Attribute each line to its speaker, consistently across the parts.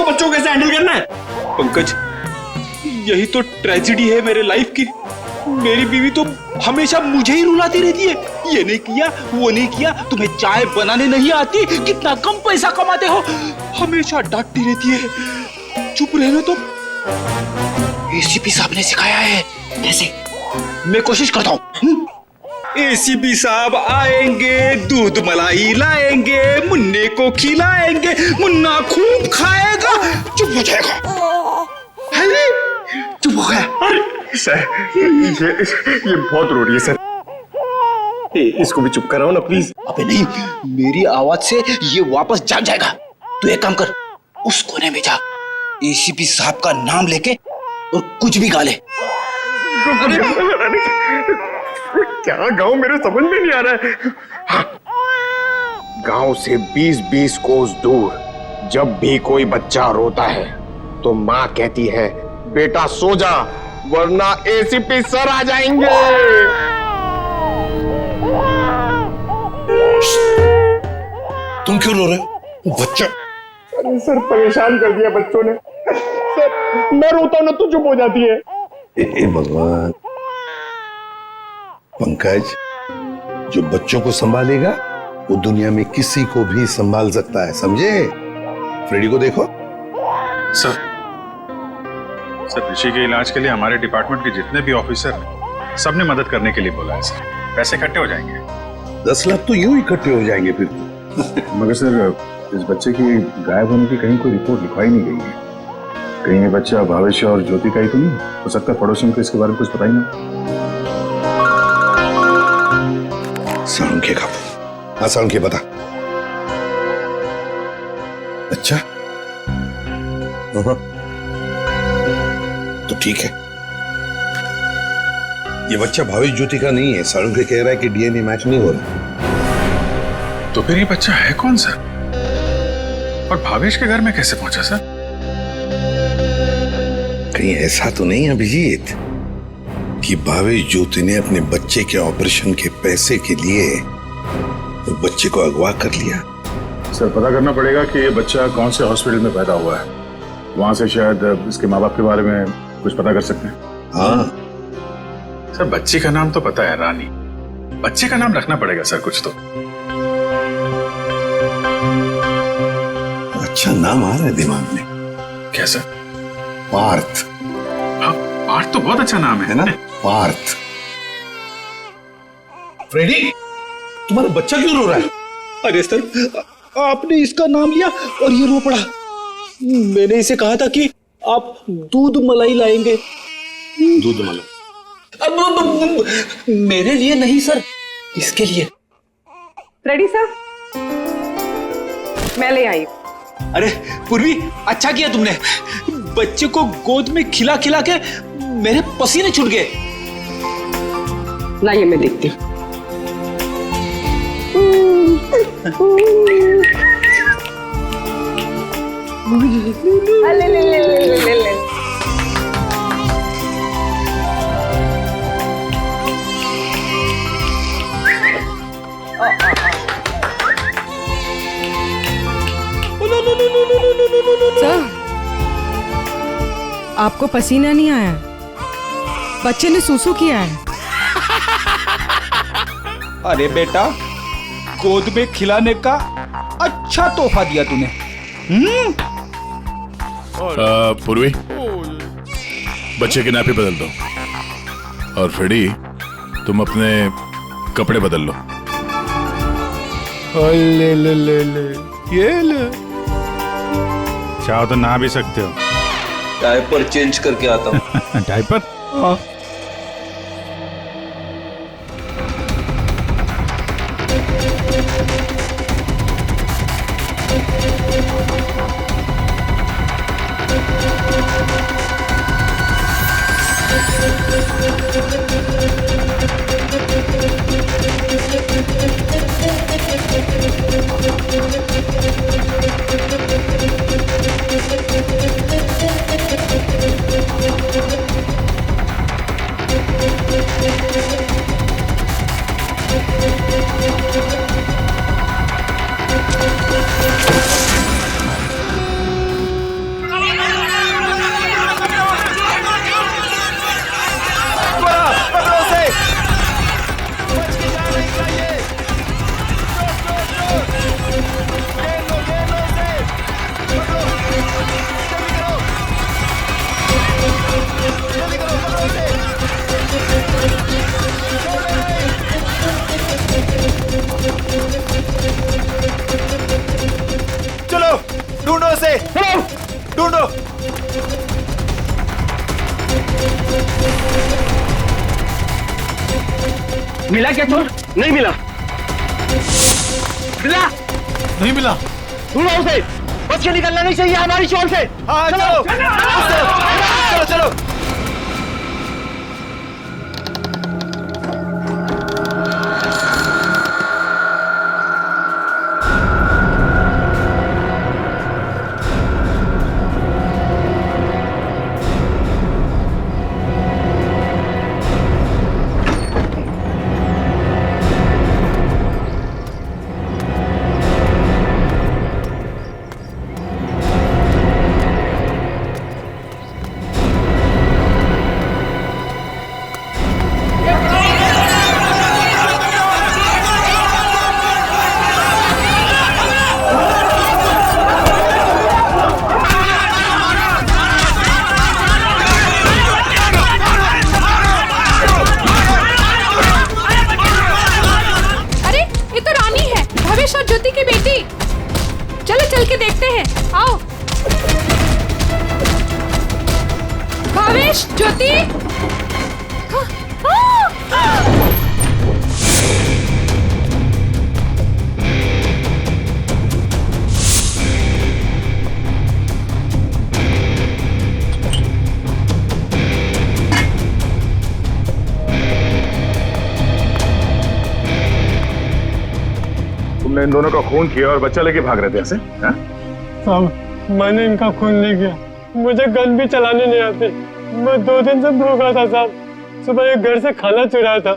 Speaker 1: बच्चों को कैसे हैंडल करना है। पंकज, यही तो ट्रेजेडी है मेरे लाइफ की। मेरी बीवी तो हमेशा मुझे ही रुलाती रहती है, ये नहीं किया, वो नहीं किया, तुम्हें चाय बनाने नहीं आती, कितना कम पैसा कमाते हो, हमेशा डांटती रहती है। चुप रहना तो एसीपी साहब ने सिखाया है। कैसे? मैं कोशिश करता हूँ। एसीपी साहब आएंगे, दूध मलाई लाएंगे, मुन्ने को खिलाएंगे, मुन्ना खूब खाएगा, चुप हो जाएगा। चुप हो गया।
Speaker 2: सर ये बहुत रो रही है सर, इसको भी चुप कराओ ना प्लीज।
Speaker 1: अबे नहीं, मेरी आवाज से ये वापस जाग जाएगा। तू एक काम कर, उस कोने में जा, एसीपी साहब का नाम लेके और कुछ भी गा ले।
Speaker 2: क्या गाँव, मेरे समझ में नहीं आ रहा है। गांव से 20-20 कोस दूर जब भी कोई बच्चा रोता है तो माँ कहती है, बेटा सो जा वरना एसीपी सर आ जाएंगे।
Speaker 3: तुम क्यों रो रहे हो? बच्चा।
Speaker 2: अरे सर, परेशान कर दिया बच्चों ने। सर मैं रोता हूं ना तो चुप हो जाती है।
Speaker 3: हे भगवान। पंकज, जो बच्चों को संभालेगा वो दुनिया में किसी को भी संभाल सकता है, समझे? फ्रेडी को देखो।
Speaker 4: सर ऋषि के इलाज के लिए हमारे डिपार्टमेंट के जितने भी ऑफिसर हैं, सबने मदद करने के लिए बोला है सर। पैसे इकट्ठे हो जाएंगे।
Speaker 3: 10 लाख तो यूं इकट्ठे हो जाएंगे फिर।
Speaker 4: मगर सर, इस बच्चे की गायब होने की कहीं कोई रिपोर्ट लिखवाई नहीं गई है। कहीं ये बच्चा भविष्य और ज्योति का ही तो नहीं हो सकता? पड़ोसियों को इसके बारे में कुछ पता ही नहीं।
Speaker 3: सालुंखे का। हाँ सालुंखे, बता। अच्छा, तो ठीक है। ये बच्चा भावेश ज्योति का नहीं है। सालुंखे कह रहा है कि डीएनए मैच नहीं हो रहा।
Speaker 4: तो फिर ये बच्चा है कौन सर? और भावेश के घर में कैसे पहुंचा सर?
Speaker 3: कहीं ऐसा तो नहीं अभिजीत कि भावेश ज्योति ने अपने बच्चे के ऑपरेशन के पैसे के लिए तो बच्चे को अगवा कर लिया?
Speaker 4: सर पता करना पड़ेगा कि ये बच्चा कौन से हॉस्पिटल में पैदा हुआ है। वहां से शायद इसके माँ बाप के बारे में कुछ पता कर सकते हैं।
Speaker 3: हाँ
Speaker 4: सर, बच्ची का नाम तो पता है, रानी। बच्चे का नाम रखना पड़ेगा सर कुछ तो।
Speaker 3: अच्छा नाम आ रहा है दिमाग में।
Speaker 4: क्या सर?
Speaker 3: पार्थ।
Speaker 4: हाँ, पार्थ तो बहुत अच्छा नाम है
Speaker 3: ना? पार्थ। फ्रेडी, तुम्हारा बच्चा क्यों रो रहा है?
Speaker 1: अरे सर, आपने इसका नाम लिया और ये रो पड़ा। मैंने इसे कहा था कि आप दूध मलाई लाएंगे।
Speaker 3: दूध मलाई?
Speaker 1: अब मेरे लिए नहीं सर, इसके लिए।
Speaker 5: रेडी सर, मैं ले आई।
Speaker 1: अरे पूर्वी, अच्छा किया तुमने। बच्चे को गोद में खिला खिला के मेरे पसीने छूट गए।
Speaker 5: लाइए मैं देखती हूँ। ले ले ले ले ले ले।
Speaker 6: सर, आपको पसीना नहीं आया? बच्चे ने सूसू किया है।
Speaker 1: अरे बेटा, गोद में खिलाने का अच्छा तोहफा दिया तूने।
Speaker 7: पूर्वी, बच्चे के नापी बदल दो। और फ्रेडी, तुम अपने कपड़े बदल लो।
Speaker 4: ले ले ले ले, ये ले। चाहो तो नहा भी सकते हो।
Speaker 1: डायपर चेंज करके आता हूँ।
Speaker 4: डायपर? हाँ।
Speaker 1: ढूंढो।
Speaker 2: मिला क्या चोर? नहीं मिला। मिला?
Speaker 7: नहीं मिला।
Speaker 2: ढूंढो उसे। बच के निकलना नहीं चाहिए हमारी शोर से।
Speaker 1: हाँ चलो चलो चलो।
Speaker 6: चल के देखते हैं, आओ। भावेश, ज्योति।
Speaker 4: तुमने इन दोनों का खून किया और बच्चा लेके भाग रहे थे ऐसे?
Speaker 8: साहब, मैंने इनका खून नहीं किया। मुझे गन भी चलाने नहीं आती। मैं 2 दिन से भूखा था साहब। सुबह एक घर से खाना चुराया था,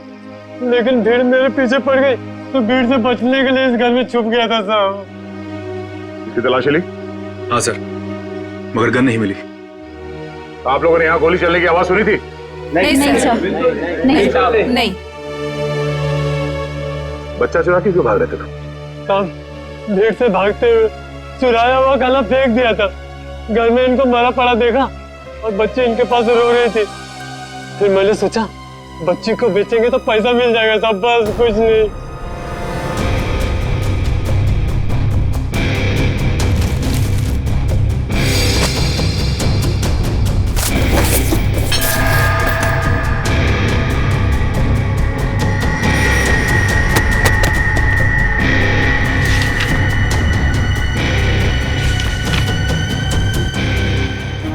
Speaker 8: लेकिन भीड़ मेरे पीछे पड़ गई, तो भीड़ से बचने के लिए इस घर में छुप गया था साहब।
Speaker 4: इसकी तलाशी ली?
Speaker 7: हाँ सर, मगर गन नहीं मिली।
Speaker 4: आप लोगों ने यहाँ गोली चलने की आवाज सुनी थी?
Speaker 6: नहीं सर, नहीं।
Speaker 4: बच्चा चुरा के क्यों भाग रहे थे तुम?
Speaker 8: साहब, भीड़ से भागते हुए चुराया हुआ खाना फेंक दिया था। घर में इनको मरा पड़ा देखा और बच्ची इनके पास रो रही थी। फिर मैंने सोचा बच्ची को बेचेंगे तो पैसा मिल जाएगा साहब, बस कुछ नहीं।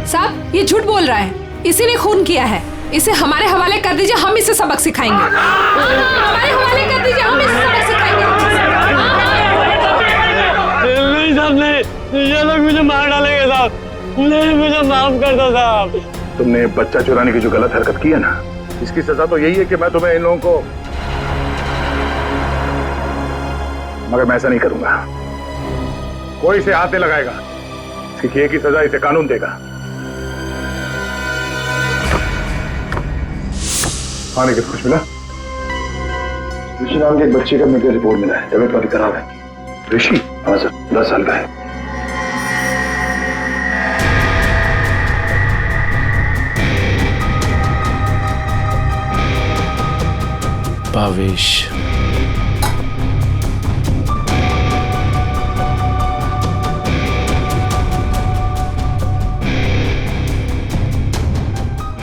Speaker 6: साहब, ये झूठ बोल रहा है। इसी ने खून किया है। इसे हमारे हवाले कर दीजिए, हम इसे सबक सिखाएंगे। हमारे हवाले कर दीजिए, हम इसे सबक सिखाएंगे।
Speaker 8: नहीं साहब, नहीं, ये लोग मुझे मार डालेंगे साहब। नहीं, मुझे माफ कर दो साहब।
Speaker 4: तुमने बच्चा चुराने की जो गलत हरकत की है ना, इसकी सजा तो यही है कि मैं तुम्हें इन लोगों को, मगर मैं ऐसा नहीं करूंगा। कोई इसे हाथ नहीं लगाएगा। इसकी किए की सजा इसे कानून देगा। हाँ, लेकिन कुछ मिला? ऋषि नाम के एक बच्चे का मेडिकल रिपोर्ट मिला है, तबीयत काफी खराब है। ऋषि? हाँ सर, 10 साल का है।
Speaker 9: भावेश,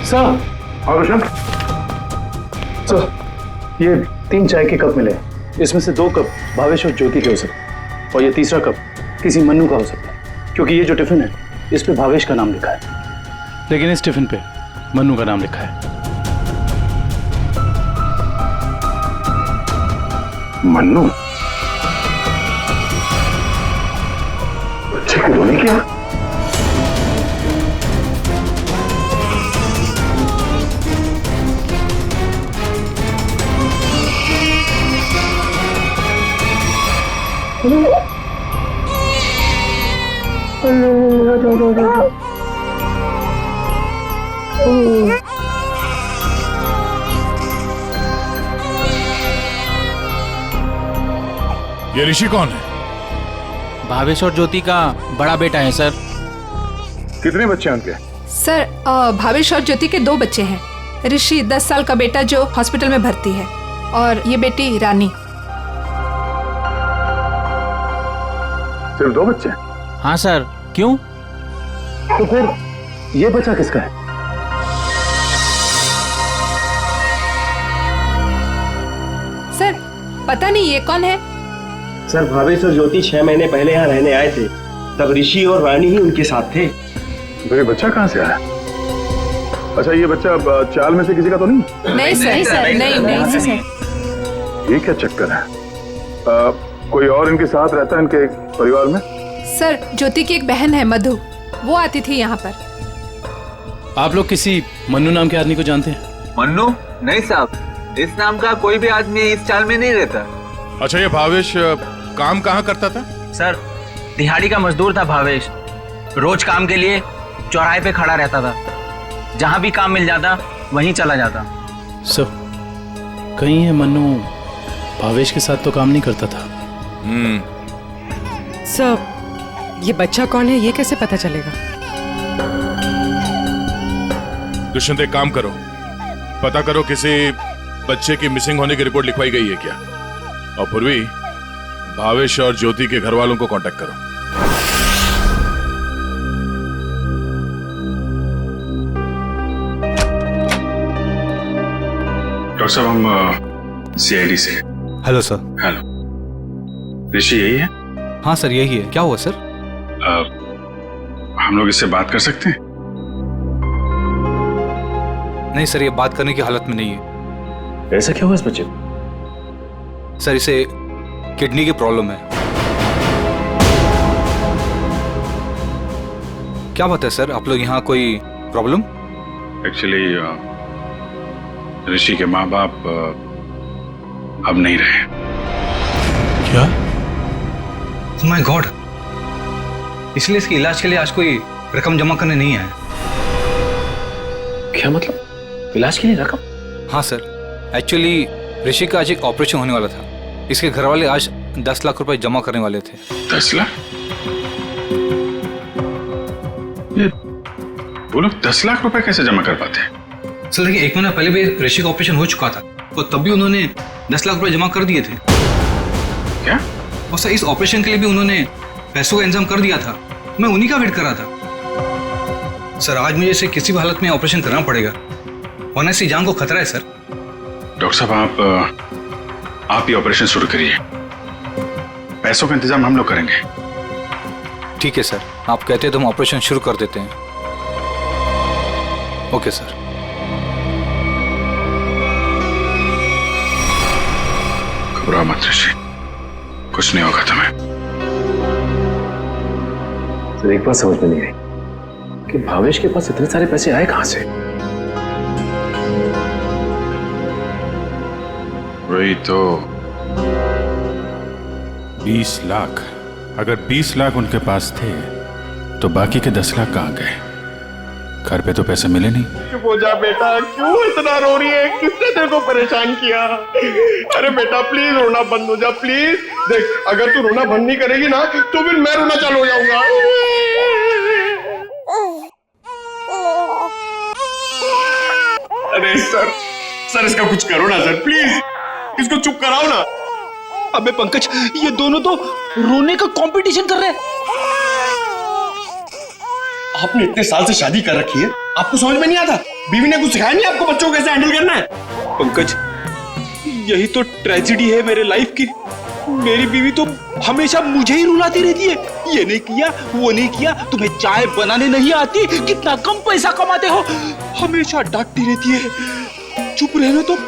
Speaker 8: सर।
Speaker 4: हाँ रोशन?
Speaker 10: सर, ये 3 चाय के कप मिले। इसमें से 2 कप भावेश और ज्योति के हो सकते, और ये तीसरा कप किसी मन्नू का हो सकता है, क्योंकि ये जो टिफिन है इस पे भावेश का नाम लिखा है, लेकिन इस टिफिन पे मन्नू का नाम लिखा है।
Speaker 4: मन्नू? बच्चे को रोने क्या?
Speaker 7: ये ऋषि कौन है?
Speaker 9: भावेश और ज्योति का बड़ा बेटा है सर।
Speaker 4: कितने बच्चे हैं उनके?
Speaker 6: सर, भावेश और ज्योति के 2 बच्चे हैं। ऋषि 10 साल का बेटा जो हॉस्पिटल में भर्ती है, और ये बेटी रानी।
Speaker 4: सिर्फ 2 बच्चे?
Speaker 9: हाँ सर, क्यों?
Speaker 10: तो फिर ये बच्चा किसका है?
Speaker 6: सर पता नहीं ये कौन है।
Speaker 11: सर भावेश और ज्योति 6 महीने पहले यहाँ रहने आए थे, तब ऋषि और रानी ही उनके साथ थे।
Speaker 4: तो ये बच्चा कहाँ से आया? अच्छा, ये बच्चा चाल में से किसी का तो नहीं?
Speaker 6: नहीं सर, नहीं सर।
Speaker 4: ये क्या चक्कर है? कोई और इनके साथ रहता है इनके परिवार में?
Speaker 6: सर ज्योति की एक बहन है मधु, वो आती थी यहाँ पर।
Speaker 9: आप लोग किसी मन्नू नाम के आदमी को जानते हैं?
Speaker 12: मन्नू? नहीं साहब, इस नाम का कोई भी आदमी इस चाल में नहीं रहता।
Speaker 7: अच्छा, ये भावेश काम कहाँ करता था?
Speaker 9: सर दिहाड़ी का मजदूर था भावेश। रोज काम के लिए चौराहे पे खड़ा रहता था, जहां भी काम मिल जाता वहीं चला जाता। सर कहीं है मन्नू भावेश के साथ तो काम नहीं करता था।
Speaker 5: सर ये बच्चा कौन है ये कैसे पता चलेगा?
Speaker 7: दुष्यंत एक काम करो, पता करो किसी बच्चे की मिसिंग होने की रिपोर्ट लिखवाई गई है क्या, और पूर्वी भावेश और ज्योति के घर वालों को कांटेक्ट करो।
Speaker 4: डॉक्टर साहब, हम सीआईडी से।
Speaker 9: Hello sir.
Speaker 4: हेलो, ऋषि यही है?
Speaker 9: हाँ सर यही है। क्या हुआ सर?
Speaker 4: हम लोग इससे बात कर सकते हैं?
Speaker 9: नहीं सर, ये बात करने की हालत में नहीं है।
Speaker 10: ऐसा क्या हुआ इस बच्चे को?
Speaker 9: सर इसे किडनी की प्रॉब्लम है। क्या बात है सर, आप लोग यहाँ कोई प्रॉब्लम?
Speaker 4: एक्चुअली ऋषि के माँ बाप अब नहीं रहे।
Speaker 9: क्या? माय गॉड, इसलिए इसके इलाज के लिए आज कोई रकम जमा करने नहीं आया।
Speaker 10: क्या मतलब? इलाज के लिए रकम?
Speaker 9: हाँ सर, एक्चुअली ऋषि का आज एक ऑपरेशन होने वाला था। इसके घर वाले आज 10 लाख रुपए जमा करने वाले थे।
Speaker 4: 10 लाख? ये वो लोग 10 लाख रुपए कैसे जमा कर पाते हैं?
Speaker 9: सर देखिए, 1 महीना पहले भी ऋषि का ऑपरेशन हो चुका था और तब भी उन्होंने 10 लाख रुपए जमा कर दिए थे।
Speaker 4: क्या?
Speaker 9: और सर इस ऑपरेशन के लिए भी उन्होंने पैसों का इंतजाम कर दिया था। मैं उन्हीं का वेट कर रहा था। सर आज मुझे इसे किसी भी हालत में ऑपरेशन करना पड़ेगा, वरना इसकी जान को खतरा है सर।
Speaker 4: डॉक्टर साहब, आप ये ऑपरेशन शुरू करिए, पैसों का इंतजाम हम लोग करेंगे।
Speaker 9: ठीक है सर, आप कहते हैं तो हम ऑपरेशन शुरू कर देते हैं। Okay sir.
Speaker 4: घबराओ मत ऋषि, कुछ नहीं होगा तुम्हें।
Speaker 10: सर एक बात समझ में नहीं आई कि भावेश के पास इतने सारे पैसे आए कहां से?
Speaker 4: वही तो।
Speaker 13: 20 लाख। अगर 20 लाख उनके पास थे तो बाकी के 10 लाख कहाँ गए? घर पे तो पैसे मिले नहीं।
Speaker 2: चुप हो जा बेटा, क्यों इतना रो रही है? किसने तेरे को परेशान किया? अरे बेटा प्लीज रोना बंद हो जा, प्लीज। देख, अगर तू रोना बंद नहीं करेगी ना तो फिर मैं रोना चालू हो जाऊंगा। अरे सर इसका कुछ करो ना सर, प्लीज इसको चुप कराओ ना।
Speaker 1: अबे पंकज, ये दोनों तो रोने का कंपटीशन कर रहे हैं।
Speaker 2: आपने इतने साल से शादी कर रखी है, आपको समझ में नहीं आता? बीवी ने कुछ सिखाया नहीं आपको बच्चों को कैसे हैंडल करना है?
Speaker 1: पंकज, यही तो ट्रेजेडी है मेरे लाइफ की। मेरी बीवी तो हमेशा मुझे ही रुलाती रहती है। ये नहीं किया, वो नहीं किया, तुम्हें चाय बनाने नहीं आती, कितना कम पैसा कमाते हो, हमेशा डांटती रहती है। चुप रहना तो।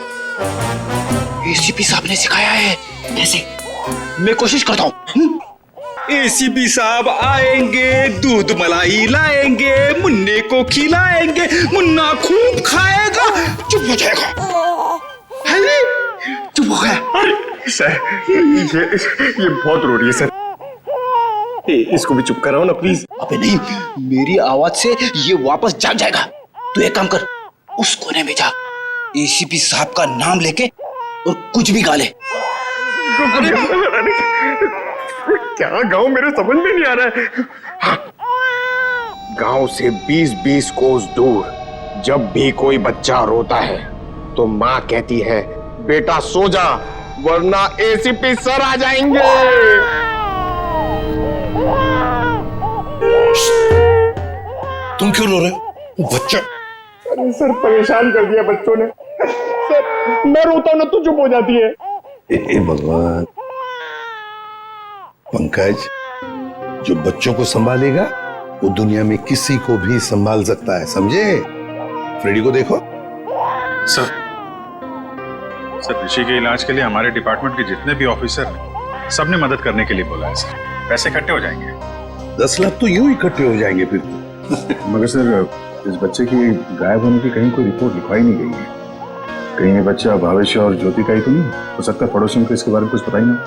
Speaker 1: एसीपी साहब ने सिखाया है। कैसे? मैं कोशिश करता हूँ। एसीपी साहब आएंगे, दूध मलाई लाएंगे, मुन्ने को खिलाएंगे, मुन्ना खूब खाएगा, चुप हो जाएगा। अरे चुप हो गया।
Speaker 2: अरे सर, ये बहुत रो रही है सर। इसको भी चुप कराओ ना प्लीज।
Speaker 1: अबे नहीं, मेरी आवाज से ये वापस जाग जाएगा। तू एक काम कर, उस कोने में जा, एसीपी साहब का नाम लेके और कुछ भी गा ले।
Speaker 2: क्या गाँव मेरे समझ में नहीं आ रहा है। हाँ। गांव से 20-20 कोस दूर जब भी कोई बच्चा रोता है तो माँ कहती है, बेटा सो जा वरना एसीपी सर आ जाएंगे।
Speaker 3: तुम क्यों रो रहे हो? बच्चा
Speaker 2: अरे सर, परेशान कर दिया बच्चों ने। सर, मैं रोता हूं ना तो चुप हो जाती है।
Speaker 3: ए भगवान, पंकज, जो बच्चों को संभालेगा वो दुनिया में किसी को भी संभाल सकता है, समझे? फ्रेडी को देखो।
Speaker 13: सर ऋषि के इलाज के लिए हमारे डिपार्टमेंट के जितने भी ऑफिसर हैं, सबने मदद करने के लिए बोला है सर। पैसे इकट्ठे हो जाएंगे।
Speaker 3: 10 लाख तो यूं इकट्ठे हो जाएंगे फिर।
Speaker 4: मगर सर, इस बच्चे की गायब होने की कहीं कोई रिपोर्ट लिखवाई नहीं गई है। कहीं ये बच्चा भावेश और ज्योति का ही तो नहीं हो सकता? पड़ोसियों को इसके बारे में कुछ पता ही नहीं।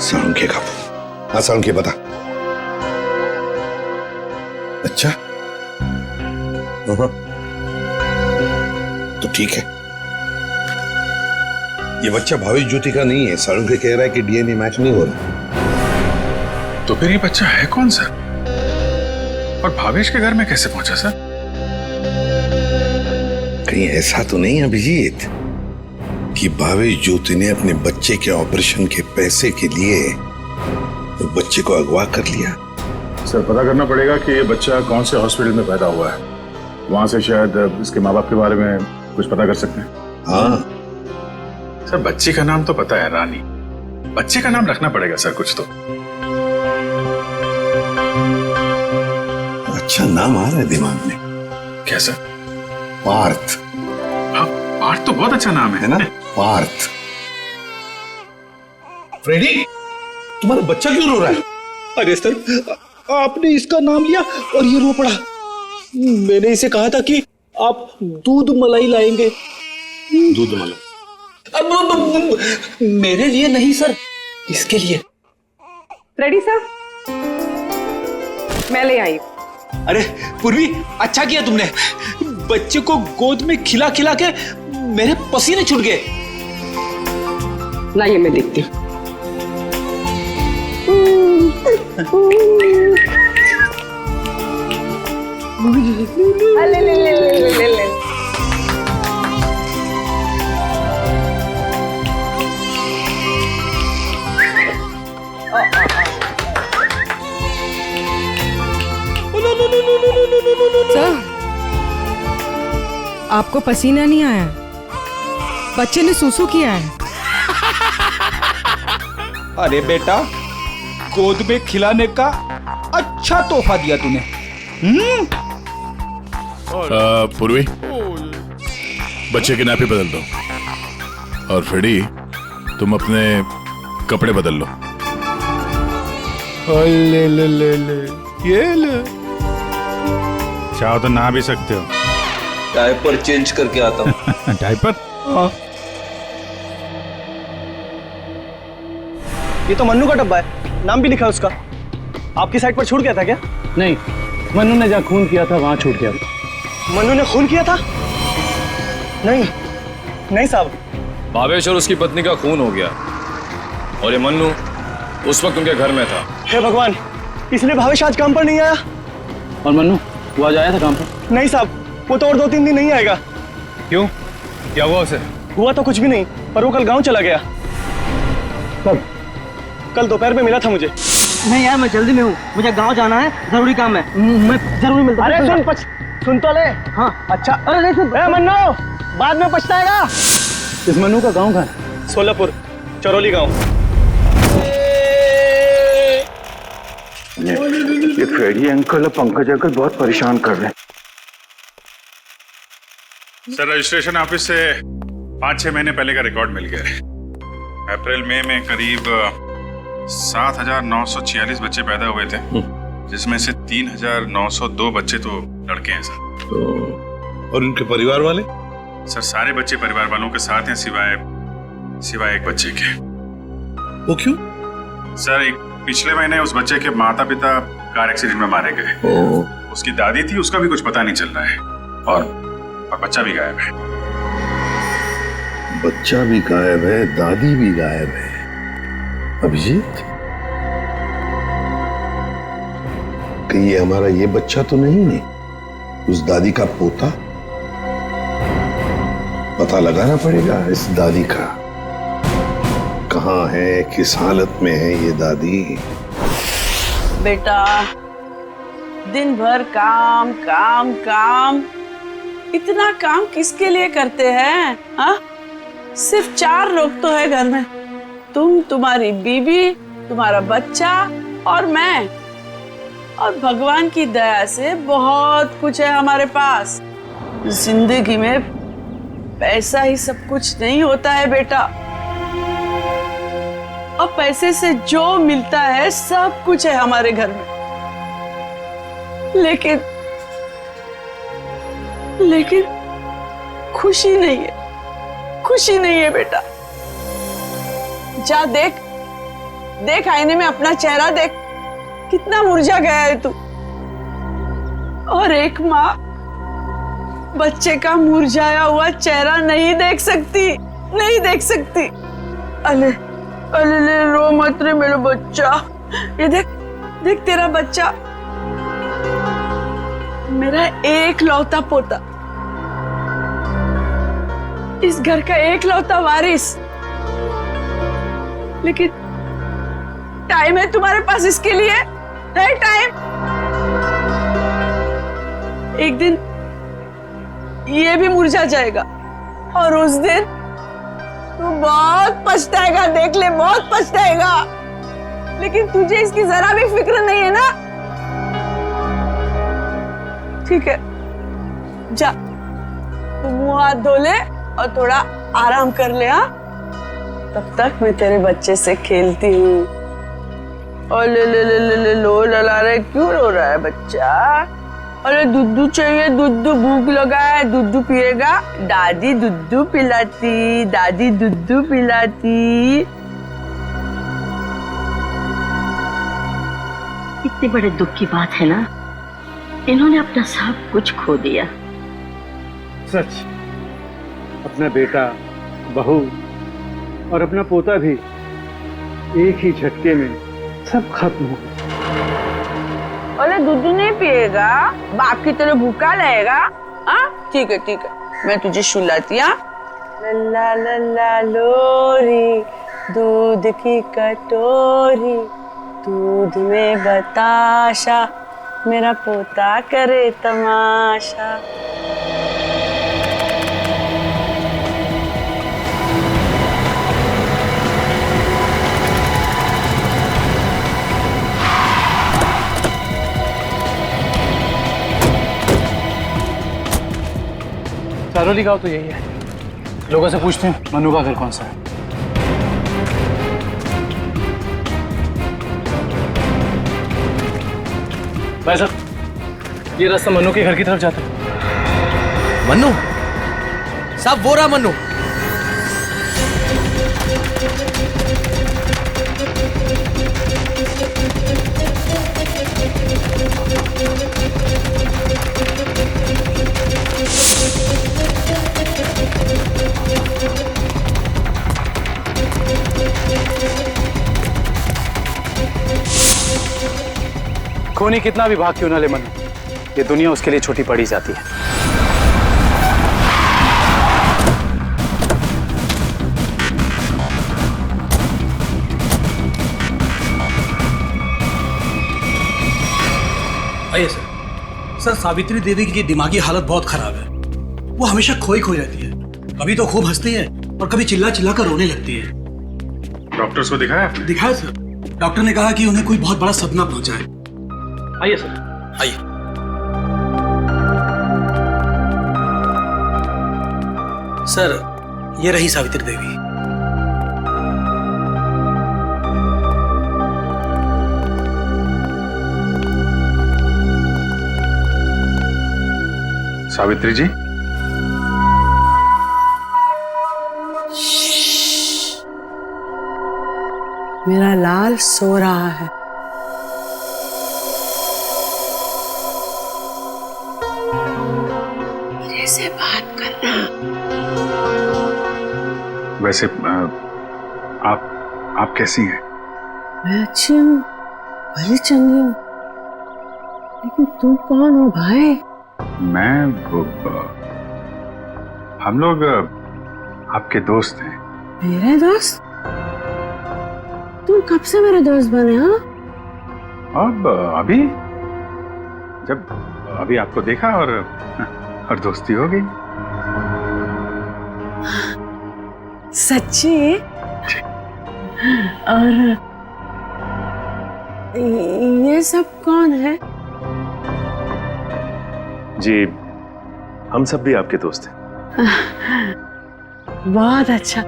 Speaker 3: साळुंखे कापू। हाँ साळुंखे, बता। अच्छा, तो ठीक है। ये बच्चा भावेश ज्योति का नहीं है। साळुंखे कह रहा है कि डीएनए मैच नहीं हो रहा।
Speaker 13: तो फिर ये बच्चा है कौन सर? और भावेश के घर में कैसे पहुंचा सर?
Speaker 3: कहीं ऐसा तो नहीं अभिजीत कि भावेश ज्योति ने अपने बच्चे के ऑपरेशन के पैसे के लिए तो बच्चे को अगवा कर लिया?
Speaker 4: सर, पता करना पड़ेगा कि ये बच्चा कौन से हॉस्पिटल में पैदा हुआ है। वहां से शायद इसके माँ बाप के बारे में कुछ पता कर सकते हैं।
Speaker 3: हाँ
Speaker 13: सर, बच्ची का नाम तो पता है, रानी। बच्चे का नाम रखना पड़ेगा सर कुछ तो।
Speaker 3: अच्छा नाम आ रहा है दिमाग में।
Speaker 13: क्या सर?
Speaker 3: पार्थ।
Speaker 13: हाँ, पार्थ तो बहुत अच्छा नाम है
Speaker 3: ना? पार्थ। फ्रेडी, तुम्हारा बच्चा क्यों रो रहा है?
Speaker 1: अरे सर, आपने इसका नाम लिया और ये रो पड़ा। मैंने इसे कहा था कि आप दूध मलाई लाएंगे।
Speaker 3: दूध मलाई?
Speaker 1: अब मेरे लिए नहीं सर, इसके लिए।
Speaker 5: रेडी सर, मैं ले आई।
Speaker 1: अरे पूर्वी, अच्छा किया तुमने। बच्चे को गोद में खिला खिला के मेरे पसीने छूट गए।
Speaker 5: लाइए मैं देखती हूँ। ले ले ले ले ले ले।
Speaker 6: सर, आपको पसीना नहीं आया? बच्चे ने सूसू किया है।
Speaker 1: अरे बेटा, गोद में खिलाने का अच्छा तोहफा दिया तूने।
Speaker 7: पूर्वी, बच्चे की नापी बदल दो। और फ्रेडी, तुम अपने कपड़े बदल लो।
Speaker 13: ले ले ले ले, ये ले। चाहो तो नहा भी सकते हो।
Speaker 1: डायपर चेंज करके आता हूँ।
Speaker 13: डायपर?
Speaker 1: हाँ।
Speaker 11: ये तो मन्नू का डब्बा है, नाम भी लिखा है उसका। आपकी साइड पर छूट गया था क्या?
Speaker 10: नहीं, मन्नू ने जहाँ खून किया था वहां छूट गया।
Speaker 11: मन्नू ने खून किया था? नहीं नहीं साहब।
Speaker 14: भावेश और उसकी पत्नी का खून हो गया और ये मन्नू उस वक्त उनके घर में था।
Speaker 11: हे भगवान, इसलिए भावेश आज काम पर नहीं आया।
Speaker 10: और मन्नू वो आज आया था काम पर?
Speaker 11: नहीं साहब, वो तो और 2-3 दिन नहीं आएगा।
Speaker 14: क्यों? क्या हुआ उसे?
Speaker 11: हुआ तो कुछ भी नहीं, पर वो कल गांव चला गया।
Speaker 10: कब?
Speaker 11: कल दोपहर में मिला था मुझे।
Speaker 15: नहीं यार, मैं जल्दी में हूँ, मुझे गांव जाना है, जरूरी काम है, मैं जरूरी मिलता हूँ।
Speaker 11: अरे सुन तो ले। हाँ अच्छा। अरे नहीं सुन। मन्नू, बाद में पछताएगा।
Speaker 10: इस मन्नू का गांव कहाँ है?
Speaker 11: सोलापुर, चरौली गांव।
Speaker 2: ये फ्रेडी अंकल और पंकज अंकल बहुत परेशान कर रहे हैं।
Speaker 13: सर, रजिस्ट्रेशन ऑफिस से 5-6 महीने पहले का रिकॉर्ड मिल गया है। अप्रैल मई में करीब 7,946 बच्चे पैदा हुए थे, जिसमें से 3,902 बच्चे तो लड़के हैं सर।
Speaker 3: तो और उनके परिवार वाले?
Speaker 13: सर, सारे बच्चे परिवार वालों के साथ हैं सिवाय एक बच्चे के।
Speaker 3: वो क्यों?
Speaker 13: सर, पिछले महीने उस बच्चे के माता पिता कार एक्सीडेंट में मारे गए। उसकी दादी थी, उसका भी कुछ पता नहीं चल रहा है। और बच्चा भी गायब है।
Speaker 3: बच्चा भी गायब है, दादी भी गायब है। अभिजीत, कहीं ये हमारा ये बच्चा तो नहीं है? उस दादी का पोता? पता लगाना पड़ेगा इस दादी का। कहाँ है, किस हालत में है ये दादी?
Speaker 15: बेटा
Speaker 5: दिन भर काम काम काम। इतना काम किसके लिए करते हैं? हाँ, सिर्फ 4 लोग तो है घर में, तुम, तुम्हारी बीवी, तुम्हारा बच्चा और मैं। और भगवान की दया से बहुत कुछ है हमारे पास। जिंदगी में पैसा ही सब कुछ नहीं होता है बेटा, और पैसे से जो मिलता है सब कुछ है हमारे घर में। लेकिन खुशी नहीं है, खुशी नहीं है बेटा। जा देख, देख आईने में अपना चेहरा देख, कितना मुरझा गया है तू। और एक माँ बच्चे का मुरझाया हुआ चेहरा नहीं देख सकती, नहीं देख सकती। अले अले ले, रो मत रे मेरा बच्चा। ये देख, देख तेरा बच्चा, मेरा एक लौता पोता, इस घर का एक लौता वारिस। लेकिन टाइम है तुम्हारे पास इसके लिए? है टाइम? एक दिन ये भी मुरझा जाएगा, और उस दिन तू बहुत पछताएगा, देख ले, बहुत पछताएगा। लेकिन तुझे इसकी जरा भी फिक्र नहीं है ना? ठीक है, जा तू मुंह हाथ धो ले और थोड़ा आराम कर ले। हाँ, तब तक मैं तेरे बच्चे से खेलती हूँ। और ले ले ले ले ले लो लला रहे, क्यों रो रहा है बच्चा? अरे दूध चाहिए, दूध, भूख लगा है, दूध पिएगा? दादी दूध पिलाती, दादी दूध पिलाती।
Speaker 16: इतने बड़े दुख की बात है ना, इन्होंने अपना सब कुछ खो दिया।
Speaker 10: सच, अपना बेटा, बहू और अपना पोता भी एक ही झटके में सब खत्म हो गया।
Speaker 5: अरे दूध नहीं पिएगा? बाप की तरह भूखा रहेगा? हाँ, ठीक है ठीक है, मैं तुझे सुलाती। हाँ, लल्ला लल्ला लोरी, दूध की कटोरी, दूध में बताशा, मेरा पोता करे तमाशा।
Speaker 10: सारोली गाँव तो यही है। लोगों से पूछते हैं मनु का घर कौन सा है। भाई साहब, ये रास्ता मनु के घर की तरफ जाता है।
Speaker 9: मन्नू साहब, वो रहा मन्नू।
Speaker 10: खूनी कितना भी भाग क्यों ना ले मनु, ये दुनिया उसके लिए छोटी पड़ी जाती है।
Speaker 17: आइए सर। सर, सावित्री देवी की दिमागी हालत बहुत खराब है। वो हमेशा खोई खोई रहती है, कभी तो खूब हंसती है और कभी चिल्ला चिल्ला कर रोने लगती है।
Speaker 13: डॉक्टर्स को दिखाया आपने?
Speaker 17: दिखाया सर, डॉक्टर ने कहा कि उन्हें कोई बहुत बड़ा सदमा पहुंचा है।
Speaker 10: आइए सर,
Speaker 17: आइए। सर, ये रही सावित्री देवी।
Speaker 13: सावित्री जी,
Speaker 5: मेरा लाल सो रहा है। मेरे से बात करना।
Speaker 13: वैसे आप कैसी हैं?
Speaker 5: मैं अच्छी हूँ, भली चंगी हूँ, लेकिन तुम कौन हो भाई?
Speaker 13: हम लोग आपके दोस्त हैं।
Speaker 5: मेरे दोस्त? तुम कब से मेरे दोस्त बने? हाँ,
Speaker 13: अब अभी जब अभी आपको देखा और दोस्ती हो गई।
Speaker 5: सच्ची? और ये सब कौन है?
Speaker 10: जी, हम सब भी आपके दोस्त हैं।
Speaker 5: बहुत अच्छा।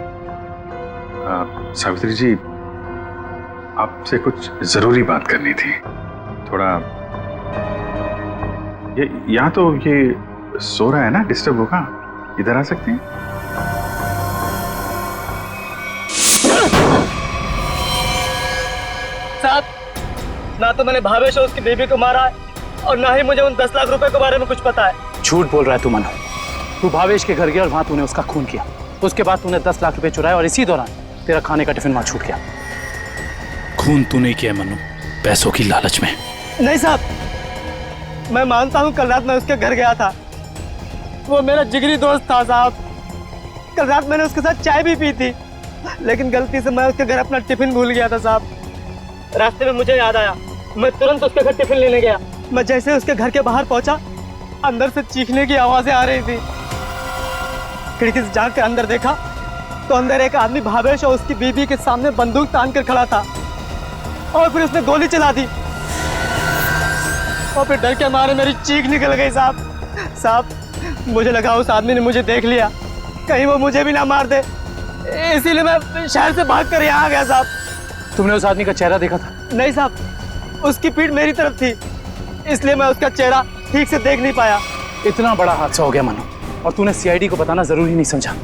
Speaker 13: सावित्री जी, आपसे कुछ जरूरी बात करनी थी। थोड़ा ये यहाँ तो ये सो रहा है ना, डिस्टर्ब होगा, इधर आ सकते हैं?
Speaker 15: साहब, ना तो मैंने भावेश और उसकी बेबी को मारा है और ना ही मुझे उन 10 लाख रुपए के बारे में कुछ पता है।
Speaker 10: झूठ बोल रहा है तू मनु। तू भावेश के घर गया और वहां तूने उसका खून किया। उसके बाद तूने 10 लाख रुपए चुराए और इसी दौरान तेरा खाने का टिफिन वहां छूट गया। खून तूने किया मनु, पैसों की लालच में।
Speaker 15: नहीं साहब, मैं मानता हूँ कल रात मैं उसके घर गया था। वो मेरा जिगरी दोस्त था साहब। कल रात मैंने उसके साथ चाय भी पी थी, लेकिन गलती से मैं उसके घर अपना टिफिन भूल गया था साहब। रास्ते में मुझे याद आया, मैं तुरंत उसके घर टिफिन लेने गया। मैं जैसे उसके घर के बाहर पहुंचा, अंदर से चीखने की आवाजें आ रही थी। खिड़की से झांक के अंदर देखा तो अंदर एक आदमी भावेश और उसकी बीवी के सामने बंदूक तान कर खड़ा था और फिर उसने गोली चला दी और फिर डर के मारे मेरी चीख निकल गई साहब। मुझे लगा उस आदमी ने मुझे देख लिया, कहीं वो मुझे भी ना मार दे, इसीलिए मैं शहर से भाग कर यहाँ आ गया साहब।
Speaker 10: तुमने उस आदमी का चेहरा देखा था?
Speaker 15: नहीं साहब, उसकी पीठ मेरी तरफ थी, इसलिए मैं उसका चेहरा ठीक से देख नहीं पाया।
Speaker 10: इतना बड़ा हादसा हो गया मनु, और तूने सीआईडी को बताना जरूरी नहीं समझा।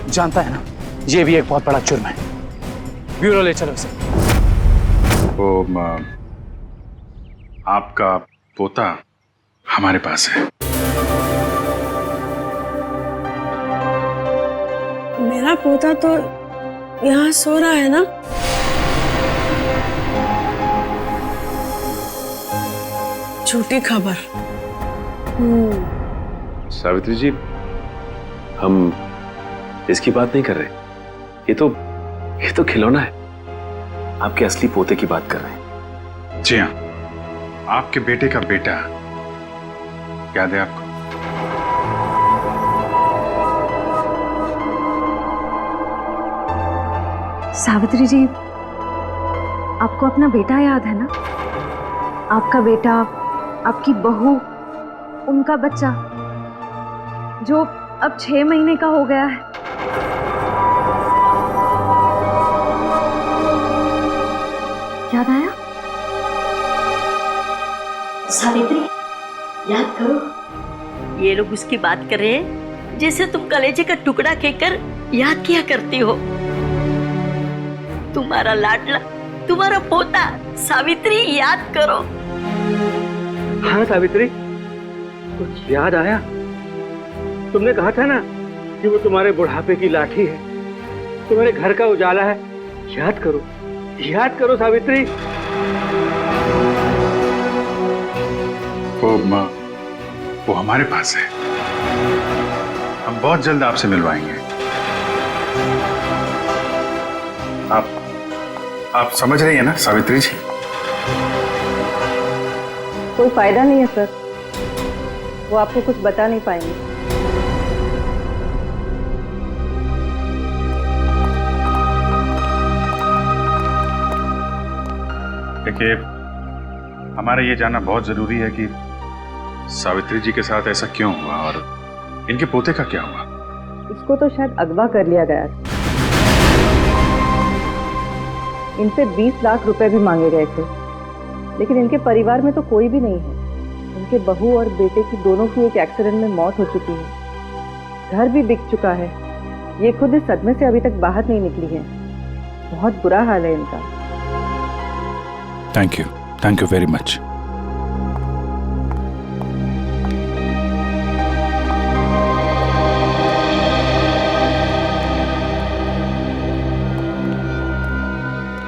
Speaker 10: जानता है ना, ये भी एक बहुत बड़ा जुर्म है। ब्यूरो ले चलो इसे।
Speaker 13: वो आपका पोता हमारे पास है।
Speaker 5: मेरा पोता तो यहाँ सो रहा है ना? झूठी खबर।
Speaker 18: सावित्री जी, हम इसकी बात नहीं कर रहे। ये तो खिलौना है। आपके असली पोते की बात कर रहे हैं।
Speaker 13: जी हाँ, आपके बेटे का बेटा। याद है आपको?
Speaker 19: सावित्री जी, आपको अपना बेटा याद है ना? आपका बेटा, आपकी बहू, उनका बच्चा जो अब 6 महीने का हो गया है। याद आया?
Speaker 16: सावित्री, याद करो। ये लोग उसकी बात कर रहे हैं जैसे तुम कलेजे का टुकड़ा कहकर याद किया करती हो। तुम्हारा लाडला, तुम्हारा पोता सावित्री, याद करो।
Speaker 15: हाँ सावित्री, कुछ याद आया? तुमने कहा था ना कि वो तुम्हारे बुढ़ापे की लाठी है, तुम्हारे घर का उजाला है। याद करो, याद करो सावित्री।
Speaker 13: वो हमारे पास है। हम बहुत जल्द आपसे मिलवाएंगे। आप समझ रही है ना सावित्री जी?
Speaker 19: कोई फायदा नहीं है सर, वो आपको कुछ बता नहीं पाएंगे।
Speaker 13: देखिए, हमारा ये जानना बहुत जरूरी है कि सावित्री जी के साथ ऐसा क्यों हुआ और इनके पोते का क्या हुआ।
Speaker 19: इसको तो शायद अगवा कर लिया गया। इन पे 20 लाख रुपए भी मांगे गए थे, लेकिन इनके परिवार में तो कोई भी नहीं है। इनके बहू और बेटे की दोनों की एक एक्सीडेंट में मौत हो चुकी है। घर भी बिक चुका है। ये खुद इस सदमे से अभी तक बाहर नहीं निकली है। बहुत बुरा हाल है इनका।
Speaker 10: Thank you very much.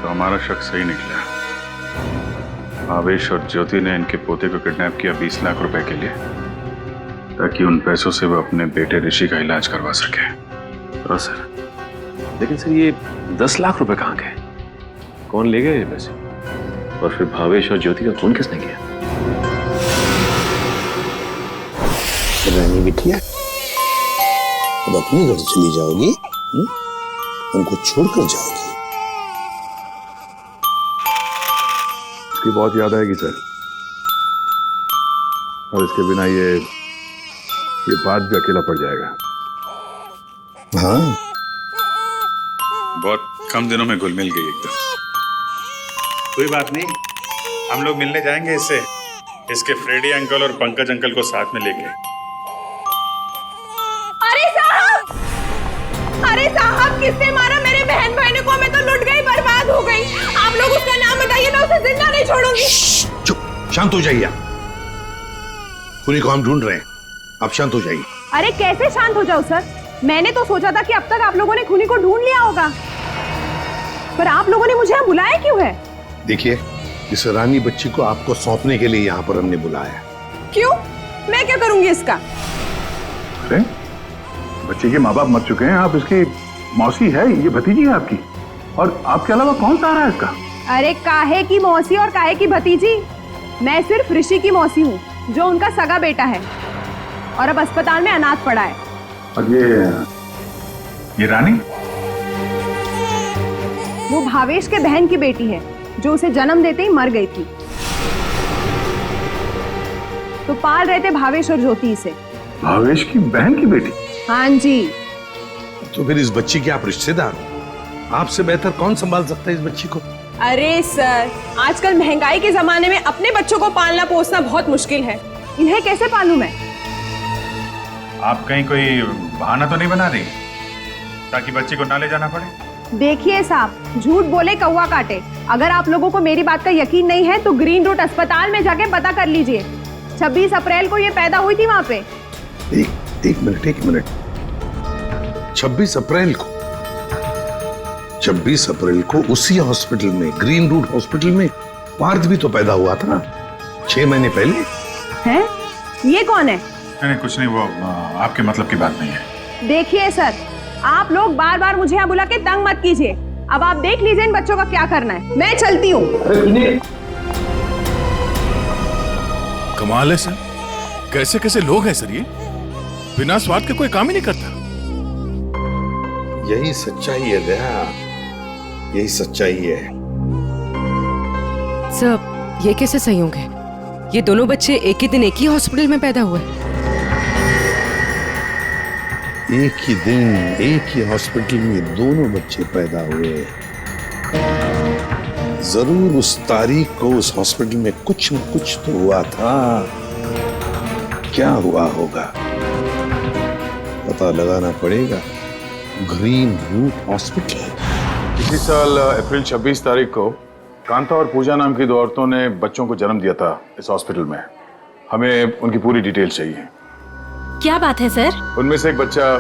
Speaker 13: हमारा शक सही निकला। भावेश और ज्योति ने इनके पोते को किडनैप किया 20 लाख रुपए के लिए, ताकि उन पैसों से वो अपने बेटे ऋषि का इलाज करवा सके।
Speaker 18: हाँ सर, लेकिन सर ये 10 लाख रुपए कहाँ गए? कौन ले गए ये पैसे? और फिर भावेश और ज्योति का खून किसने किया?
Speaker 3: रानी बिटिया, अब अपने घर चली जाओगी, हमको छोड़कर जाओगी।
Speaker 4: इसकी बहुत याद आएगी सर, और इसके बिना ये बात भी अकेला पड़ जाएगा।
Speaker 3: हाँ,
Speaker 13: बहुत कम दिनों में घुल मिल गई एकदम। कोई बात नहीं, हम लोग मिलने जाएंगे इससे, इसके फ्रेडी अंकल और पंकज अंकल को साथ में लेके।
Speaker 6: अरे साहब, किसने मारा मेरे बहन भाई को? मैं तो लुट गई, बर्बाद हो गई। आप लोग उसका नाम बताइए, मैं उसे जिंदा नहीं छोड़ूंगी।
Speaker 3: चुप, शांत हो जाइए। खूनी को हम ढूंढ रहे हैं, आप शांत हो जाइए।
Speaker 6: अरे कैसे शांत हो जाओ सर? मैंने तो सोचा था कि अब तक आप लोगों ने खूनी को ढूंढ लिया होगा, पर आप लोगों ने मुझे यहाँ बुलाया क्यों है?
Speaker 3: देखिए, इस रानी बच्ची को आपको सौंपने के लिए यहाँ पर हमने बुलाया।
Speaker 6: क्यों? मैं क्या करूंगी इसका?
Speaker 4: अरे बच्चे के माँ बाप मर चुके हैं, आप इसकी मौसी है, ये भतीजी है आपकी, और आपके अलावा कौन सा आ रहा है इसका?
Speaker 6: अरे काहे की मौसी और काहे की भतीजी? मैं सिर्फ ऋषि की मौसी हूँ, जो उनका सगा बेटा है और अब अस्पताल में अनाथ पड़ा है।
Speaker 4: और ये रानी?
Speaker 6: वो भावेश के बहन की बेटी है, जो उसे जन्म देते ही मर गई थी। तो पाल रहे थे भावेश और ज्योति इसे।
Speaker 4: भावेश की बहन की बेटी?
Speaker 6: हाँ जी।
Speaker 3: तो फिर इस बच्ची के आप रिश्तेदार हो, आपसे बेहतर कौन संभाल सकता है इस बच्ची को?
Speaker 6: अरे सर, आजकल महंगाई के जमाने में अपने बच्चों को पालना पोसना बहुत मुश्किल है, इन्हें कैसे पालूं मैं?
Speaker 13: आप कहीं कोई बहाना तो नहीं बना रही ताकि बच्चे को ना ले जाना पड़े?
Speaker 6: देखिए साहब, झूठ बोले कौवा काटे। अगर आप लोगों को मेरी बात का यकीन नहीं है तो ग्रीन रूट अस्पताल में जाके पता कर लीजिए। 26 अप्रैल को ये पैदा हुई थी वहाँ पे।
Speaker 3: एक मिनट। 26 अप्रैल को? 26 अप्रैल को उसी हॉस्पिटल में, ग्रीन रूट हॉस्पिटल में पार्थ भी तो पैदा हुआ था 6 महीने पहले।
Speaker 6: हैं? ये कौन है?
Speaker 13: नहीं कुछ नहीं, वो आपके मतलब की बात नहीं है।
Speaker 6: देखिए सर, आप लोग बार बार मुझे यहाँ बुला के तंग मत कीजिए। अब आप देख लीजिए इन बच्चों का क्या करना है, मैं चलती हूँ।
Speaker 7: कमाल है सर, कैसे कैसे लोग हैं सर, ये बिना स्वार्थ के कोई काम ही नहीं करता।
Speaker 3: यही सच्चाई है दया, यही सच्चाई है।
Speaker 20: सर, ये कैसे संयोग है? ये दोनों बच्चे एक ही दिन एक ही हॉस्पिटल में पैदा हुए।
Speaker 3: एक ही दिन एक ही हॉस्पिटल में दोनों बच्चे पैदा हुए। जरूर उस तारीख को उस हॉस्पिटल में कुछ न कुछ तो हुआ था। क्या हुआ होगा पता लगाना पड़ेगा। Green route hospital.
Speaker 4: इसी साल अप्रैल 26 तारीख को कांता और पूजा नाम की 2 औरतों ने बच्चों को जन्म दिया था इस हॉस्पिटल में। हमें उनकी पूरी डिटेल चाहिए।
Speaker 21: क्या बात है सर?
Speaker 4: उनमें से एक बच्चा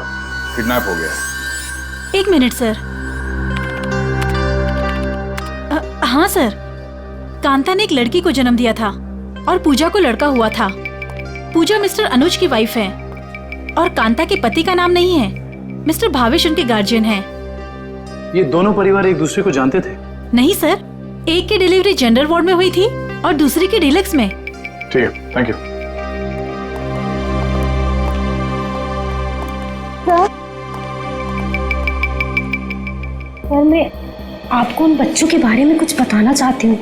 Speaker 4: किडनैप हो गया।
Speaker 21: 1 मिनट सर। हाँ सर, कांता ने एक लड़की को जन्म दिया था और पूजा को लड़का हुआ था। पूजा मिस्टर अनुज की वाइफ है और कांता के पति का नाम नहीं है। मिस्टर भावेश उनके गार्जियन हैं।
Speaker 10: ये दोनों परिवार एक दूसरे को जानते थे?
Speaker 21: नहीं सर, एक की डिलीवरी जेंडर वार्ड में हुई थी और दूसरी की डीलक्स में।
Speaker 4: ठीक है, थैंक यू।
Speaker 22: सर, मैं आपको उन बच्चों के बारे में कुछ बताना चाहती हूँ।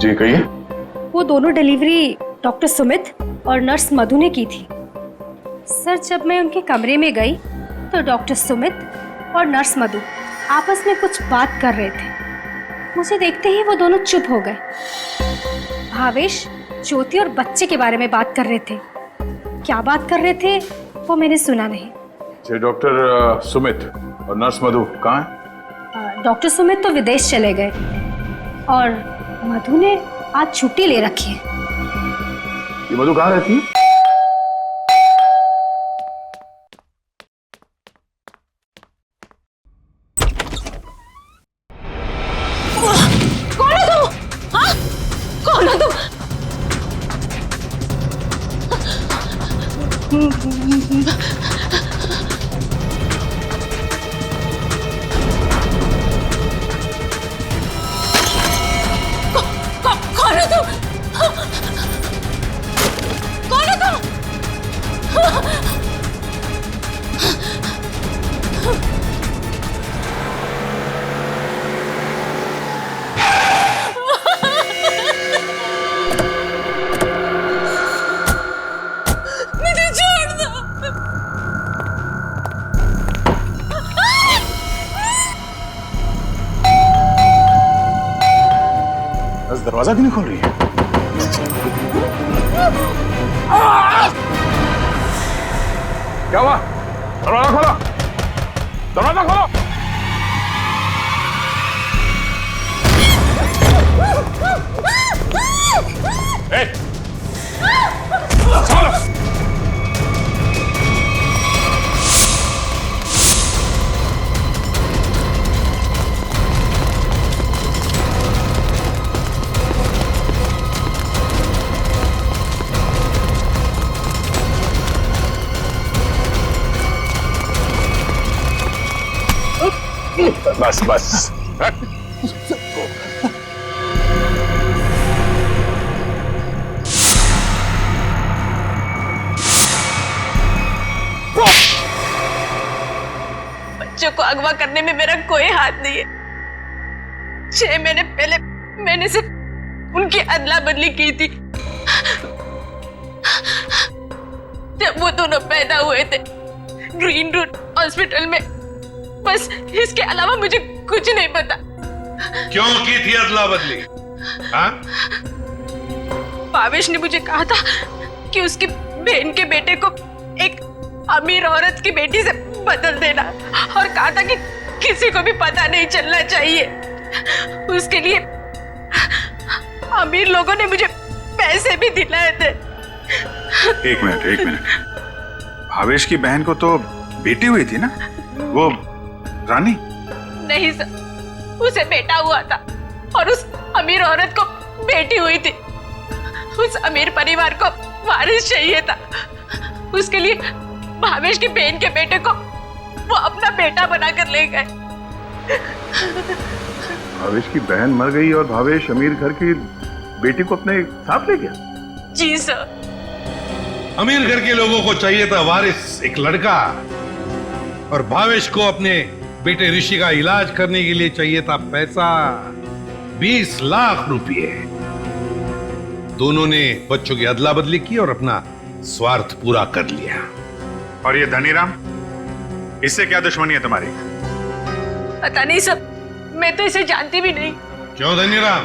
Speaker 4: जी कहिए।
Speaker 22: वो दोनों डिलीवरी डॉक्टर सुमित और नर्स मधु ने की थी। सर, जब मैं उनके कमरे में गई तो डॉक्टर सुमित और नर्स मधु आपस में कुछ बात कर रहे थे। मुझे देखते ही वो दोनों चुप हो गए। भावेश ज्योति और बच्चे के बारे में बात कर रहे थे। क्या बात कर रहे थे वो मैंने सुना नहीं।
Speaker 4: डॉक्टर सुमित और नर्स मधु कहाँ हैं?
Speaker 22: डॉक्टर सुमित तो विदेश चले गए और मधु ने आज छुट्टी ले रखी है।
Speaker 4: ये मधु कहाँ रहती है?
Speaker 6: कौन हो तुम? हाँ? कौन हो तुम? कौन हो तुम? कौन हो तुम?
Speaker 4: दरवाजा क्यों नहीं खोल रही है? क्या हुआ? दरवाजा खोलो, दरवाजा खोलो। बस बस।
Speaker 5: बच्चों को अगवा करने में मेरा कोई हाथ नहीं है। 6 महीने पहले मैंने सिर्फ उनकी अदला बदली की थी जब वो दोनों पैदा हुए थे ग्रीन रूट हॉस्पिटल में। बस इसके अलावा मुझे कुछ नहीं पता।
Speaker 3: क्यों की थी अदला बदली? हाँ?
Speaker 5: भावेश ने मुझे कहा था कि उसकी बहन के बेटे को एक अमीर औरत की बेटी से बदल देना और कहा था कि किसी को भी पता नहीं चलना चाहिए। उसके लिए अमीर लोगों ने मुझे पैसे भी दिलाए थे।
Speaker 13: एक मिनट। भावेश की बहन को तो बेटी हुई थी ना, वो रानी?
Speaker 5: नहीं सर, उसे बेटा हुआ था और उस अमीर औरत को बेटी हुई थी। उस अमीर परिवार को वारिस चाहिए था। उसके लिए भावेश की बहन के बेटे को वो अपना बेटा बनाकर ले गए।
Speaker 4: भावेश की बहन मर गई और भावेश अमीर घर की बेटी को अपने साथ ले गया?
Speaker 5: जी सर।
Speaker 3: अमीर घर के लोगों को चाहिए था वारिस, एक लड़का, और भावेश को अपने बेटे ऋषि का इलाज करने के लिए चाहिए था पैसा, 20 लाख रुपए। दोनों ने बच्चों की अदला बदली की और अपना स्वार्थ पूरा कर लिया।
Speaker 13: और ये धनीराम, इससे क्या दुश्मनी है तुम्हारी?
Speaker 5: पता नहीं सर, मैं तो इसे जानती भी नहीं।
Speaker 3: क्यों धनीराम?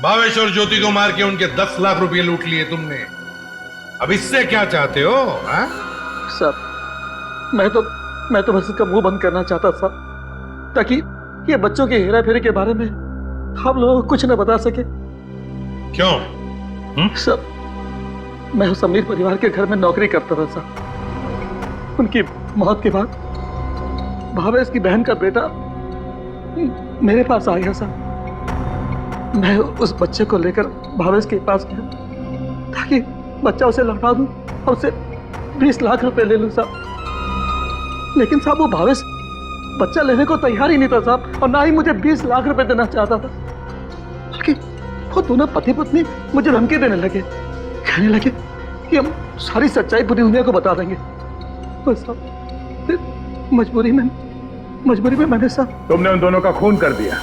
Speaker 3: भावेश और ज्योति को मार के उनके 10 लाख रुपए लूट लिए तुमने। अब इससे क्या चाहते हो? हा?
Speaker 15: सर, मैं तो बस इसका मुंह बंद करना चाहता था ताकि ये बच्चों के हेरा फेरी के बारे में हम लोग कुछ न बता सके।
Speaker 3: क्यों?
Speaker 15: सर, मैं उस अमीर परिवार के घर में नौकरी करता था सर। उनकी मौत के बाद भावेश की बहन का बेटा मेरे पास आ गया सर। मैं उस बच्चे को लेकर भावेश के पास गया ताकि बच्चा उसे लौटा दूं और उसे 20 लाख रुपए ले लूं साहब। लेकिन साहब वो भावेश बच्चा लेने को तैयार ही नहीं था साहब, और ना ही मुझे 20 लाख रुपए देना चाहता था। बल्कि वो दोनों पति पत्नी मुझे धमकी देने लगे, कहने लगे कि हम सारी सच्चाई पूरी दुनिया को बता देंगे। बस साहब फिर मजबूरी में मैंने साहब।
Speaker 4: तुमने उन दोनों का खून कर दिया,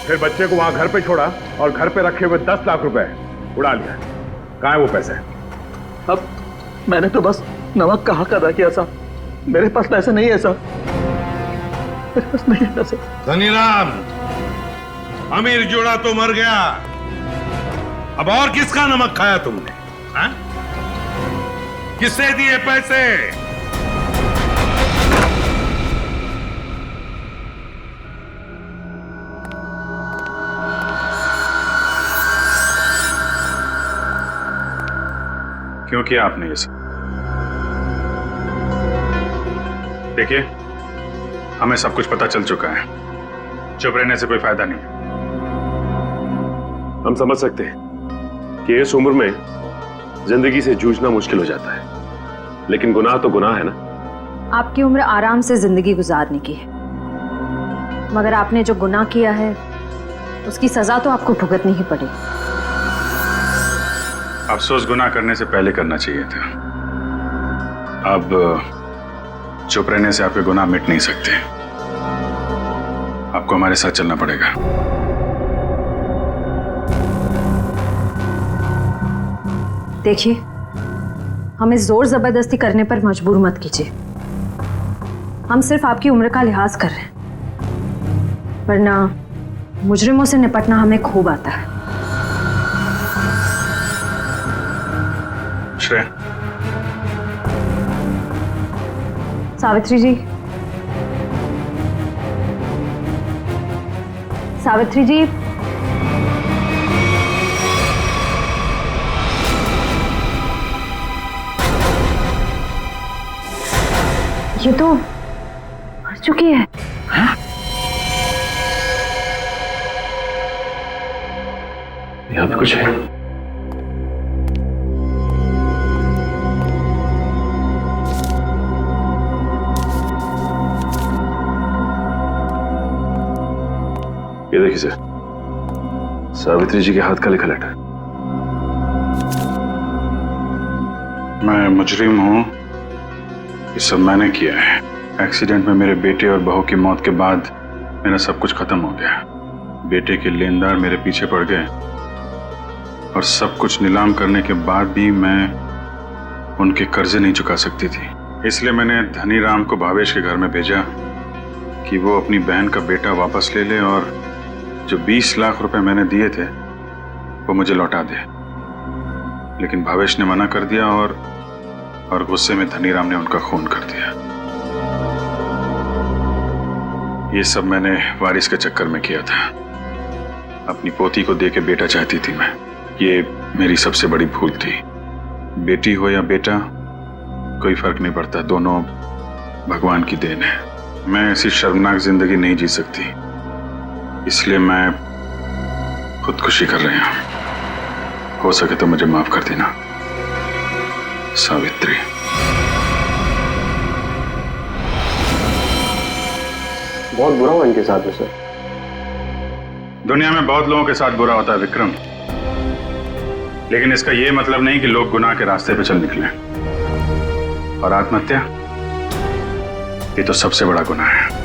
Speaker 4: फिर बच्चे को वहां घर पे छोड़ा और घर पे रखे हुए 10 लाख रुपए उड़ा लिया। कहाँ है वो पैसे?
Speaker 15: अब मैंने तो बस नमक का हक अदा किया साहब। मेरे पास पैसे नहीं है साहब, मेरे पास नहीं है पैसे।
Speaker 3: धनीराम, अमीर जोड़ा तो मर गया, अब और किसका नमक खाया तुमने? हाँ? किससे दिए पैसे?
Speaker 13: क्यों किया आपने ये सब? देखिए, हमें सब कुछ पता चल चुका है। चुप रहने से कोई फायदा नहीं।
Speaker 18: हम समझ सकते हैं कि इस उम्र में जिंदगी से जूझना मुश्किल हो जाता है, लेकिन गुनाह तो गुनाह है ना।
Speaker 19: आपकी उम्र आराम से जिंदगी गुजारने की है, मगर आपने जो गुनाह किया है उसकी सजा तो आपको भुगतनी ही पड़ेगी।
Speaker 13: अफसोस गुनाह करने से पहले करना चाहिए था। अब चुप रहने से आपके गुनाह मिट नहीं सकते। आपको हमारे साथ चलना पड़ेगा।
Speaker 19: देखिए, हमें जोर जबरदस्ती करने पर मजबूर मत कीजिए। हम सिर्फ आपकी उम्र का लिहाज कर रहे हैं, वरना मुजरिमों से निपटना हमें खूब आता है।
Speaker 13: रहे।
Speaker 19: सावित्री जी, सावित्री जी, ये तो मर चुकी है।
Speaker 18: यहाँ पे कुछ है। ये देखिए सर, सावित्री जी के हाथ का लिखा लेटर।
Speaker 13: मैं मुजरिम हूँ, ये सब मैंने किया है। एक्सीडेंट में मेरे बेटे और बहू की मौत के बाद मेरा सब कुछ खत्म हो गया। बेटे के लेनदार मेरे पीछे पड़ गए और सब कुछ नीलाम करने के बाद भी मैं उनके कर्जे नहीं चुका सकती थी। इसलिए मैंने धनी राम को भावेश के घर में भेजा कि वो अपनी बहन का बेटा वापस ले ले और जो 20 लाख रुपए मैंने दिए थे वो मुझे लौटा दे। लेकिन भावेश ने मना कर दिया और गुस्से में धनी राम ने उनका खून कर दिया। ये सब मैंने वारिस के चक्कर में किया था। अपनी पोती को दे के बेटा चाहती थी मैं। ये मेरी सबसे बड़ी भूल थी। बेटी हो या बेटा कोई फर्क नहीं पड़ता, दोनों भगवान की देन है। मैं ऐसी शर्मनाक जिंदगी नहीं जी सकती, इसलिए मैं खुदकुशी कर रही हूं। हो सके तो मुझे माफ कर देना सावित्री।
Speaker 18: बहुत बुरा हुआ इनके साथ में सर।
Speaker 13: दुनिया में बहुत लोगों के साथ बुरा होता है विक्रम, लेकिन इसका यह मतलब नहीं कि लोग गुनाह के रास्ते पे चल निकले। और आत्महत्या, ये तो सबसे बड़ा गुनाह है।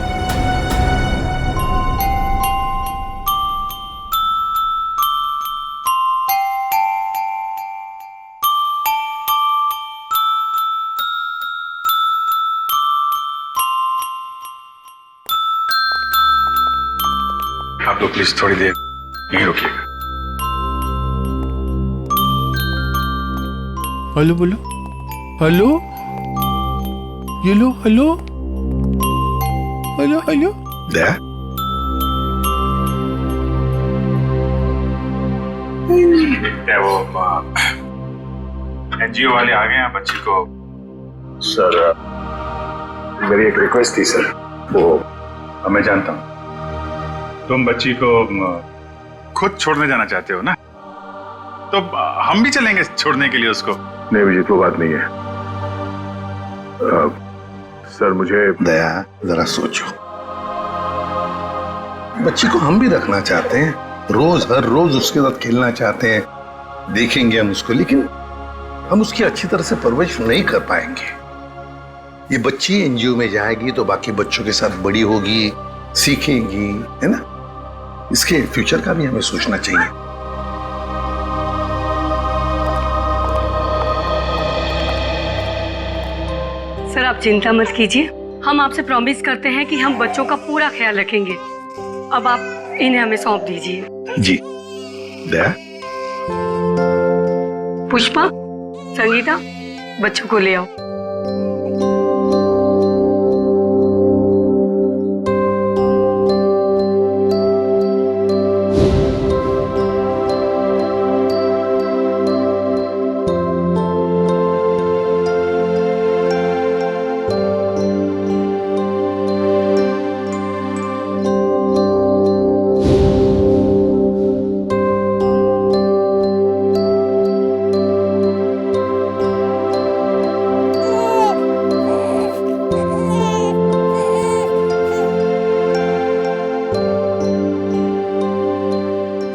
Speaker 13: आप लोग प्लीज थोड़ी देर यहीं रुकिएगा।
Speaker 8: हेलो बोलो, हेलो, ये लो, हेलो, हेलो, हेलो।
Speaker 13: दया, क्या वो एनजीओ वाले आ गए हैं बच्ची को?
Speaker 4: सर, मेरी एक रिक्वेस्ट थी सर।
Speaker 13: वो मैं जानता हूँ तुम बच्ची को खुद छोड़ने जाना चाहते हो ना, तो हम भी चलेंगे छोड़ने के लिए उसको।
Speaker 4: नहीं अभिजीत, वो बात नहीं है। सर मुझे
Speaker 8: दया, जरा सोचो, बच्ची को हम भी रखना चाहते हैं, रोज हर रोज उसके साथ खेलना चाहते हैं, देखेंगे हम उसको, लेकिन हम उसकी अच्छी तरह से परवरिश नहीं कर पाएंगे। ये बच्ची एनजीओ में जाएगी तो बाकी बच्चों के साथ बड़ी होगी, सीखेगी, है ना? इसके फ्यूचर का भी हमें सोचना चाहिए।
Speaker 12: सर आप चिंता मत कीजिए, हम आपसे प्रॉमिस करते हैं कि हम बच्चों का पूरा ख्याल रखेंगे। अब आप इन्हें हमें सौंप दीजिए।
Speaker 8: जी। दया,
Speaker 12: पुष्पा, संगीता, बच्चों को ले आओ।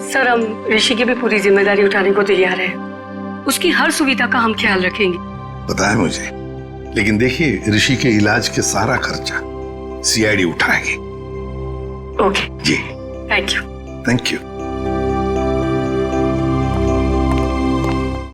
Speaker 12: सर हम ऋषि की भी पूरी जिम्मेदारी उठाने को तैयार है। उसकी हर सुविधा का हम ख्याल रखेंगे।
Speaker 8: पता है मुझे, लेकिन देखिए ऋषि के इलाज के सारा खर्चा सीआईडी उठाएगी।
Speaker 12: ओके
Speaker 8: जी,
Speaker 12: थैंक यू।
Speaker 8: Thank you.